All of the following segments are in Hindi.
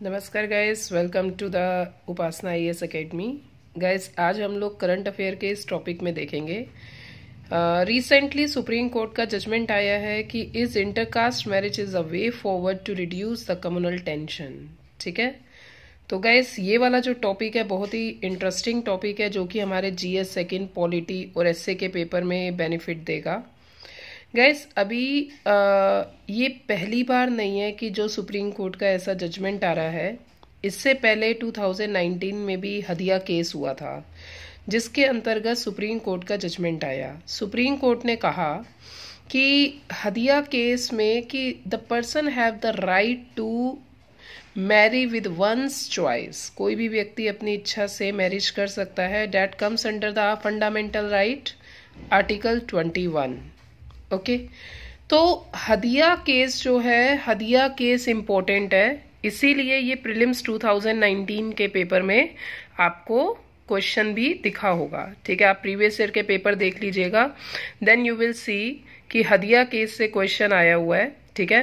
नमस्कार guys, welcome to the Upasana IAS academy. Guys, आज हम लोग करंट अफेयर के इस टॉपिक में देखेंगे। रिसेंटली सुप्रीम कोर्ट का जजमेंट आया है कि is intercaste marriage is a way forward to reduce the communal tension. ठीक है, तो गाइस ये वाला जो टॉपिक है बहुत ही इंटरेस्टिंग टॉपिक है, जो कि हमारे जीएस सेकंड पॉलिटी और एसए के पेपर में बेनिफिट देगा। गैस अभी ये पहली बार नहीं है कि जो सुप्रीम कोर्ट का ऐसा जजमेंट आ रहा है। इससे पहले 2019 में भी हदिया केस हुआ था, जिसके अंतर्गत सुप्रीम कोर्ट का जजमेंट आया। सुप्रीम कोर्ट ने कहा कि हदिया केस में कि the person have the right to marry with one's choice. कोई भी व्यक्ति अपनी इच्छा से मैरिज कर सकता है। That comes under the fundamental right article 21। Okay, तो हदिया केस जो है, हदिया केस इम्पोर्टेंट है, इसीलिए ये प्रीलिम्स 2019 के पेपर में आपको क्वेश्चन भी दिखा होगा। ठीक है, आप प्रीवियस ईयर के पेपर देख लीजिएगा, देन यू विल सी कि हदिया केस से क्वेश्चन आया हुआ है। ठीक है,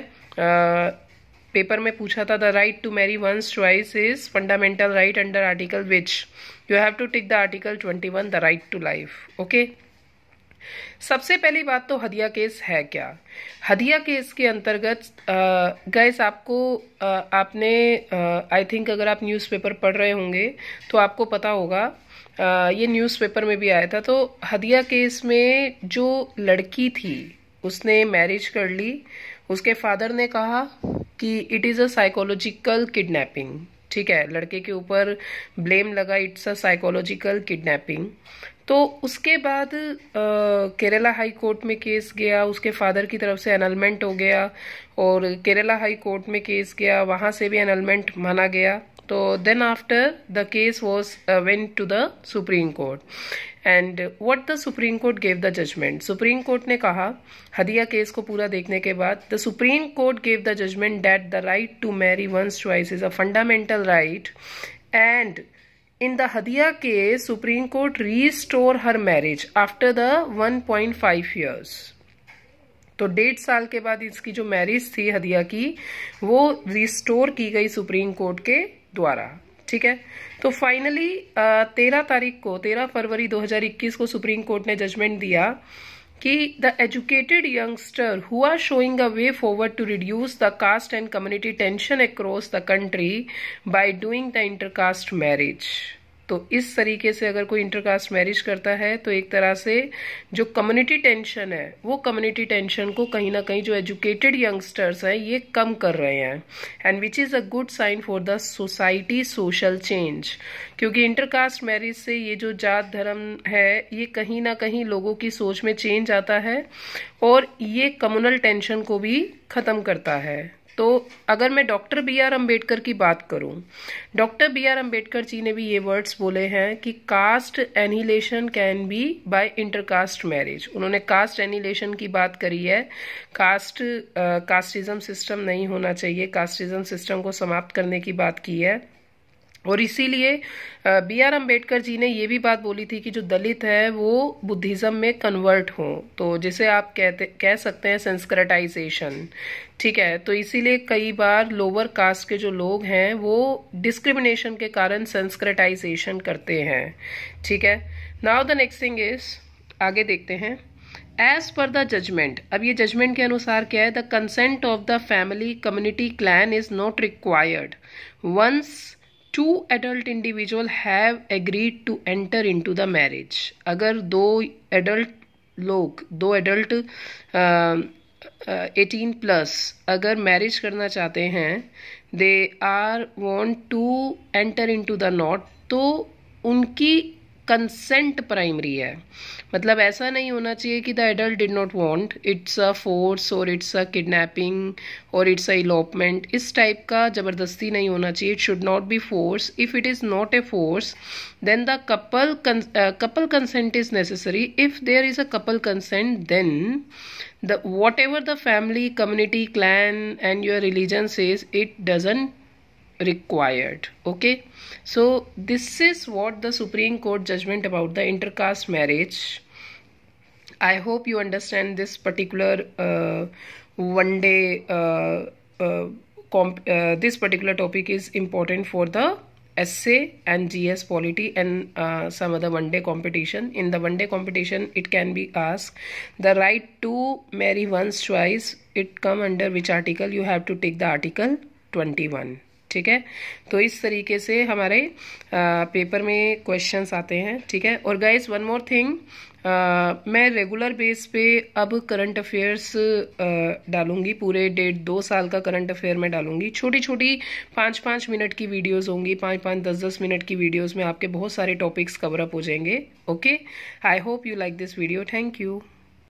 पेपर में पूछा था the right to marry one's choice is fundamental right under article which you have to tick the article 21 the right to life. Okay, सबसे पहली बात तो हदिया केस है क्या। हदिया केस के अंतर्गत गाइस आपको आपने आई थिंक अगर आप न्यूज़पेपर पढ़ रहे होंगे तो आपको पता होगा, ये न्यूज़पेपर में भी आया था। तो हदिया केस में जो लड़की थी उसने मैरिज कर ली। उसके फादर ने कहा कि it is a psychological kidnapping. ठीक है, लड़के के ऊपर ब्लेम लगा, इट्स अ साइकोलॉजिकल किडनैपिंग। तो उसके बाद केरला हाई कोर्ट में केस गया, उसके फादर की तरफ से एनलमेंट हो गया और केरला हाई कोर्ट में केस गया, वहां से भी एनलमेंट माना गया। तो then after the case was went to the supreme court and what the supreme court gave the judgement. Supreme court ने कहा, हदिया केस को पूरा देखने के बाद, the supreme court gave the judgement that the right to marry one's choice is a fundamental right and in the Hadiya case, Supreme Court restore her marriage after the 1.5 years। तो 1.5 साल के बाद इसकी जो मैरिज थी हदिया की, वो रिस्टोर की गई सुप्रीम कोर्ट के द्वारा। ठीक है, तो फाइनली 13 फरवरी 2021 को सुप्रीम कोर्ट ने जजमेंट दिया कि the educated youngster who are showing a way forward to reduce the caste and community tension across the country by doing the intercaste marriage. तो इस तरीके से अगर कोई इंटरकास्ट मैरिज करता है तो एक तरह से जो कम्युनिटी टेंशन है, वो कम्युनिटी टेंशन को कहीं ना कहीं जो एजुकेटेड यंगस्टर्स हैं ये कम कर रहे हैं, and which is a good sign for the society social change. क्योंकि इंटरकास्ट मैरिज से ये जो जात धर्म है, ये कहीं ना कहीं लोगों की सोच में चेंज आता है और ये कम्युनल टेंशन को भी खत्म करता है। तो अगर मैं डॉक्टर बी आर अम्बेडकर की बात करूं, doctor B R Ambedkar ji ने भी ये वर्ड्स बोले हैं कि caste annihilation can be by intercaste marriage. उन्होंने कास्ट एनिहिलेशन की बात करी है, कास्टिज्म सिस्टम नहीं होना चाहिए, कास्टिज्म सिस्टम को समाप्त करने की बात की है। और इसीलिए बी आर अम्बेडकर जी ने ये भी बात बोली थी कि जो दलित है वो बुद्धिज्म में कन्वर्ट हो, तो जिसे आप कह सकते हैं संस्कृताइजेशन। ठीक है, तो इसीलिए कई बार लोअर कास्ट के जो लोग हैं वो डिस्क्रिमिनेशन के कारण संस्कृताइजेशन करते हैं। ठीक है, now the next thing is, आगे देखते हैं। एज पर द जजमेंट, अब ये जजमेंट के अनुसार क्या है, the consent of the family community clan is not required once two adult individual have agreed to enter into the marriage। अगर दो एडल्ट 18+ अगर मैरिज करना चाहते हैं, they are want to enter into the knot, तो उनकी कंसेंट प्राइमरी है। मतलब ऐसा नहीं होना चाहिए कि the adult did not want, it's a force और इट्स अ किडनैपिंग और इट्स अ इलोपमेंट, इस टाइप का जबरदस्ती नहीं होना चाहिए। It should not be force. If it is not a force then the couple consent is necessary. If there is a couple consent then the whatever the family, community, clan and your religion says, it doesn't required। okay, so this is what the Supreme Court judgment about the intercaste marriage। I hope you understand this particular one day this particular topic is important for the essay and GS polity and some other one day competition. In the one day competition, it can be asked the right to marry one's choice. It come under which article? You have to take the article 21. ठीक है, तो इस तरीके से हमारे पेपर में क्वेश्चंस आते हैं. ठीक है, और गाइस वन मोर थिंग, मैं रेगुलर बेस पे अब करंट अफेयर्स डालूंगी. पूरे 1.5-2 साल का करंट अफेयर में डालूंगी. छोटी छोटी 5-5 मिनट की वीडियोस होंगी, 5-5 10-10 मिनट की वीडियोस में आपके बहुत सारे टॉपिक्स कवर अप हो जाएंगे. Okay, I hope you like this video. Thank you.